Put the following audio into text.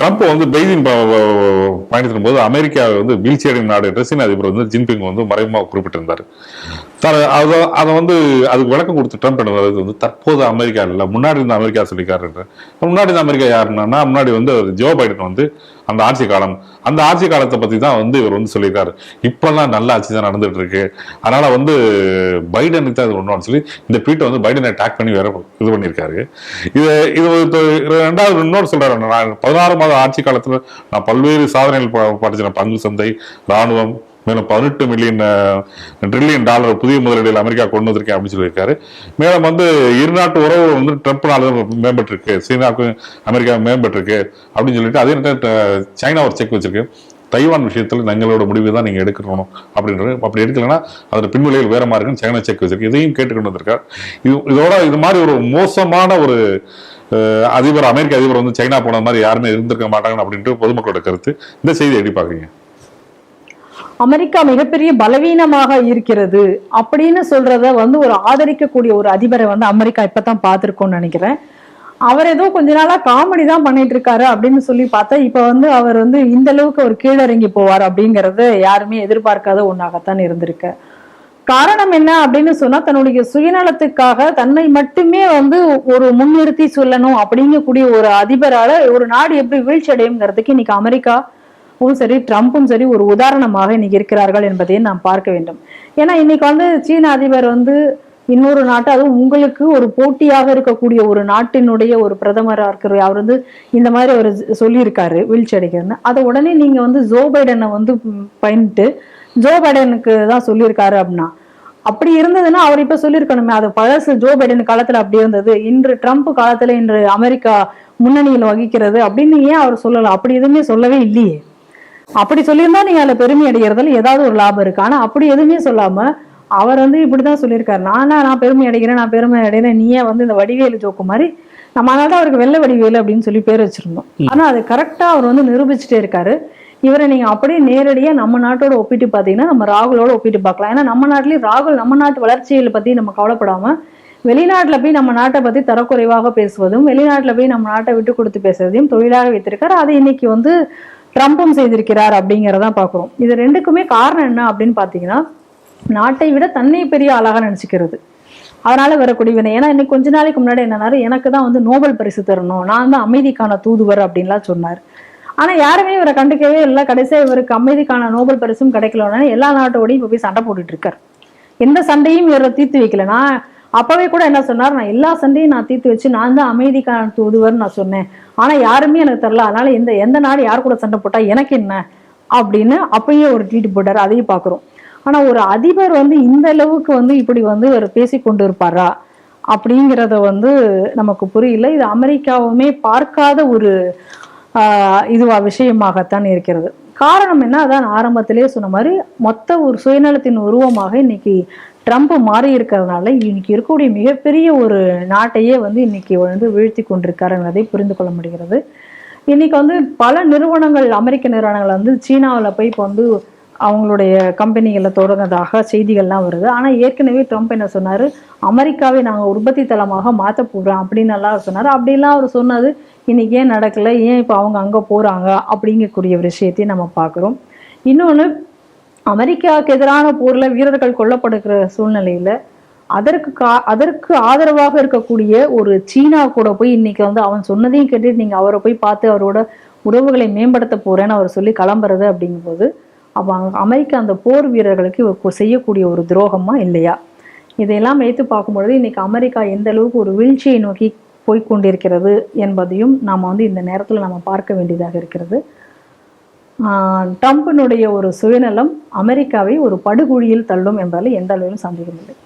Trump வந்து Beijing பயணித்தின் போது அமெரிக்காவை வந்து வீழ்ச்சி அடையும் நாடு என்று சீன அதிபர் வந்து ஜின்பிங் வந்து மறைமுகமாக குறிப்பிட்டிருந்தார். அதை வந்து அதுக்கு விளக்கம் கொடுத்து ட்ரம்ப் என்பது வந்து தற்போது அமெரிக்கா இல்லை, முன்னாடி இருந்த அமெரிக்கா சொல்லிக்காரு. முன்னாடி இருந்த அமெரிக்கா யாருன்னா, முன்னாடி வந்து ஜோ பைடன் வந்து அந்த ஆட்சி காலத்தை பத்தி தான் வந்து இவர் வந்து சொல்லியிருக்காரு. இப்பெல்லாம் நல்ல ஆட்சி தான் நடந்துட்டு இருக்கு, அதனால வந்து பைடனுக்கு தான் இது ஒன்றும் சொல்லி இந்த ட்வீட்டை வந்து பைடனை அட்டாக் பண்ணி வேற இது பண்ணியிருக்காரு. இது ரெண்டாவது இன்னொரு சொல்றாரு, நான் 16 மாத ஆட்சி காலத்துல நான் பல்வேறு சாதனைகள் படிச்சேன். பங்கு சந்தை, ராணுவம், மேலும் 18 ட்ரில்லியன் டாலர் புதிய முதலீடுகள் அமெரிக்கா கொண்டு வந்திருக்கேன் அப்படின்னு சொல்லியிருக்காரு. மேலும் வந்து இருநாட்டு உறவு வந்து ட்ரம்ப்னால மேம்பட்டு இருக்கு, சீனாவுக்கும் அமெரிக்கா மேம்பட்டு இருக்கு அப்படின்னு சொல்லிட்டு அதே நேரத்தில் சைனா ஒரு செக் வச்சிருக்கு. தைவான் விஷயத்தில் எங்களோட முடிவு தான் நீங்க எடுக்கணும் அப்படின்றது, அப்படி எடுக்கலன்னா அதோட பின்விளைகள் வேற மாதிரி இருக்குன்னு சைனா செக் வச்சிருக்கு. இதையும் கேட்டுக்கொண்டு வந்திருக்காரு. இதோட இது மாதிரி ஒரு மோசமான ஒரு அமெரிக்க அதிபர் வந்து சைனா போன மாதிரி யாருமே இருந்திருக்க மாட்டாங்க அப்படின்ட்டு பொதுமக்களோட கருத்து. இந்த செய்தி எப்படி பாக்குறீங்க? அமெரிக்கா மிகப்பெரிய பலவீனமாக இருக்கிறது அப்படின்னு சொல்றத வந்து ஒரு ஆதரிக்கக்கூடிய ஒரு அதிபரை வந்து அமெரிக்கா இப்பதான் பார்த்திருக்கோம்னு நினைக்கிறேன். அவர் ஏதோ கொஞ்ச நாளா காமெடி தான் பண்ணிட்டு இருக்காரு அப்படின்னு சொல்லி பார்த்தா இப்ப வந்து அவர் வந்து இந்த அளவுக்கு ஒரு கீழறங்கி போவார் அப்படிங்கறது யாருமே எதிர்பார்க்காத ஒன்னாகத்தான் இருந்திருக்கு. காரணம் என்ன அப்படின்னு சொன்னா, தன்னுடைய சுயநலத்துக்காக தன்னை மட்டுமே வந்து ஒரு முன்னிறுத்தி சொல்லணும் அப்படிங்கக்கூடிய ஒரு அதிபரால ஒரு நாடு எப்படி வீழ்ச்சி அடையுங்கிறதுக்கு இன்னைக்கு அமெரிக்காவும் சரி ட்ரம்ப்பும் சரி ஒரு உதாரணமாக இன்னைக்கு இருக்கிறார்கள் என்பதையும் நாம் பார்க்க வேண்டும். ஏன்னா இன்னைக்கு வந்து சீன அதிபர் வந்து இன்னொரு நாட்டு, அதுவும் உங்களுக்கு ஒரு போட்டியாக இருக்கக்கூடிய ஒரு நாட்டினுடைய ஒரு பிரதமராக இருக்கிற அவர் வந்து இந்த மாதிரி அவர் சொல்லியிருக்காரு வீழ்ச்சி அடைக்கிறதுன்னு. அதை உடனே நீங்க வந்து ஜோ பைடனை வந்து பயந்துட்டு ஜோ பைடனுக்கு தான் சொல்லியிருக்காரு அப்படின்னா, அப்படி இருந்ததுன்னா அவர் இப்ப சொல்லியிருக்கணுமே, அது பழசு ஜோ பைடன் காலத்துல அப்படி இருந்தது, இன்று ட்ரம்ப் காலத்துல இன்று அமெரிக்கா முன்னணியில் வகிக்கிறது அப்படின்னு ஏன் அவர் சொல்லலாம்? அப்படி எதுவுமே சொல்லவே இல்லையே. அப்படி சொல்லியிருந்தா நீங்க அதுல பெருமை அடைகிறதுல ஏதாவது ஒரு லாபம் இருக்கு. ஆனா அப்படி எதுவுமே சொல்லாம அவர் வந்து இப்படிதான் சொல்லியிருக்காரு, நான் பெருமை அடைகிறேன், நான் பெருமை அடைகிறேன், நீயே வந்து இந்த வடிவேலு ஜோக்கு மாதிரி நம்ம அதனால அவருக்கு வெள்ளை வடிவேலு அப்படின்னு சொல்லி பேர் வச்சிருந்தோம். ஆனா அது கரெக்டா அவர் வந்து நிரூபிச்சுட்டே இருக்காரு. இவரை நீங்க அப்படியே நேரடியா நம்ம நாட்டோட ஒப்பிட்டு பாத்தீங்கன்னா நம்ம ராகுலோட ஒப்பிட்டு பார்க்கலாம். ஏன்னா நம்ம நாட்டிலேயே ராகுல் நம்ம நாட்டு வளர்ச்சிகளை பத்தி நம்ம கவலைப்படாம வெளிநாட்டுல போய் நம்ம நாட்டை பத்தி தரக்குறைவாக பேசுவதும், வெளிநாட்டுல போய் நம்ம நாட்டை விட்டு கொடுத்து பேசுறதையும் தொழிலாக வைத்திருக்காரு. அதை இன்னைக்கு வந்து ட்ரம்ப்பும் செய்திருக்கிறார் அப்படிங்கிறதான் பாக்குறோம். இது ரெண்டுக்குமே காரணம் என்ன அப்படின்னு பாத்தீங்கன்னா, நாட்டை விட தன்னை பெரிய ஆளாக நினைச்சுக்கிறது, அதனால வரக்கூடிய வினை. ஏன்னா இன்னைக்கு கொஞ்ச நாளைக்கு முன்னாடி என்னன்னாரு, எனக்கு தான் வந்து நோபல் பரிசு தரணும், நான் தான் அமைதிக்கான தூதுவர் அப்படின்லாம் சொன்னார். ஆனா யாருமே இவரை கண்டுக்கவே இல்லை. கடைசியா இவருக்கு அமைதிக்கான நோபல் பரிசும் கிடைக்கலன்னா எல்லா நாட்டோடையும் இப்ப போய் சண்டை போட்டுட்டு இருக்காரு. எந்த சண்டையும் இவரை தீர்த்து வைக்கல. நான் அப்பவே கூட என்ன சொன்னார், நான் எல்லா சண்டையும் நான் தீர்த்து வச்சு நான் தான் அமைதிக்கான தூதுவர் நான் சொன்னேன், ஆனா யாருமே எனக்கு தரல, அதனால எந்த நாடு யார் கூட சண்டை போட்டா எனக்கு என்ன அப்படின்னு அப்பயே ஒரு ட்வீட் போட்டாரு. அதையும் பாக்குறோம். ஆனா ஒரு அதிபர் வந்து இந்த அளவுக்கு வந்து இப்படி வந்து இவர் பேசி கொண்டு இருப்பாரா அப்படிங்கிறத வந்து நமக்கு புரியல. இது அமெரிக்காவுமே பார்க்காத ஒரு விஷயமாகத்தான் இருக்கிறது. காரணம் என்ன, அதான் ஆரம்பத்திலேயே சொன்ன மாதிரி மொத்த ஒரு சுயநலத்தின் உருவமாக இன்னைக்கு ட்ரம்ப் மாறி இருக்கிறதுனால இன்னைக்கு இருக்கக்கூடிய மிகப்பெரிய ஒரு நாட்டையே வந்து இன்னைக்கு வந்து வீழ்த்தி கொண்டிருக்காருன்றதை புரிந்து கொள்ள முடிகிறது. இன்னைக்கு வந்து பல நிறுவனங்கள், அமெரிக்க நிறுவனங்கள் வந்து சீனாவில் போய் இப்போ வந்து அவங்களுடைய கம்பெனிகளை தொடர்ந்ததாக செய்திகள்லாம் வருது. ஆனா ஏற்கனவே ட்ரம்ப் என்ன சொன்னாரு, அமெரிக்காவை நாங்க உற்பத்தி தளமாக மாற்ற போறோம் அப்படின்னு எல்லாம் சொன்னாரு. அப்படிலாம் அவர் சொன்னது இன்னைக்கு ஏன் நடக்கல, ஏன் இப்போ அவங்க அங்க போறாங்க அப்படிங்கக்கூடிய விஷயத்தையும் நம்ம பார்க்குறோம். இன்னொன்று, அமெரிக்காவுக்கு எதிரான போர்ல வீரர்கள் கொல்லப்படுகிற சூழ்நிலையில அதற்கு ஆதரவாக இருக்கக்கூடிய ஒரு சீனா கூட போய் இன்னைக்கு வந்து அவன் சொன்னதையும் கேட்டுட்டு நீங்க அவரை போய் பார்த்து அவரோட உறவுகளை மேம்படுத்த போறேன்னு அவர் சொல்லி கிளம்புறது அப்படிங்கும்போது அப்போ அமெரிக்கா அந்த போர் வீரர்களுக்கு செய்யக்கூடிய ஒரு துரோகமா இல்லையா? இதையெல்லாம் வைத்து பார்க்கும்பொழுது இன்னைக்கு அமெரிக்கா எந்த அளவுக்கு ஒரு வீழ்ச்சியை நோக்கி போய்கொண்டிருக்கிறது என்பதையும் நாம் வந்து இந்த நேரத்தில் நம்ம பார்க்க வேண்டியதாக இருக்கிறது. ட்ரம்பினுடைய ஒரு சுயநலம் அமெரிக்காவை ஒரு படுகொழியில் தள்ளும் என்பதில் எந்த அளவிலும் சந்தேகம் இல்லை.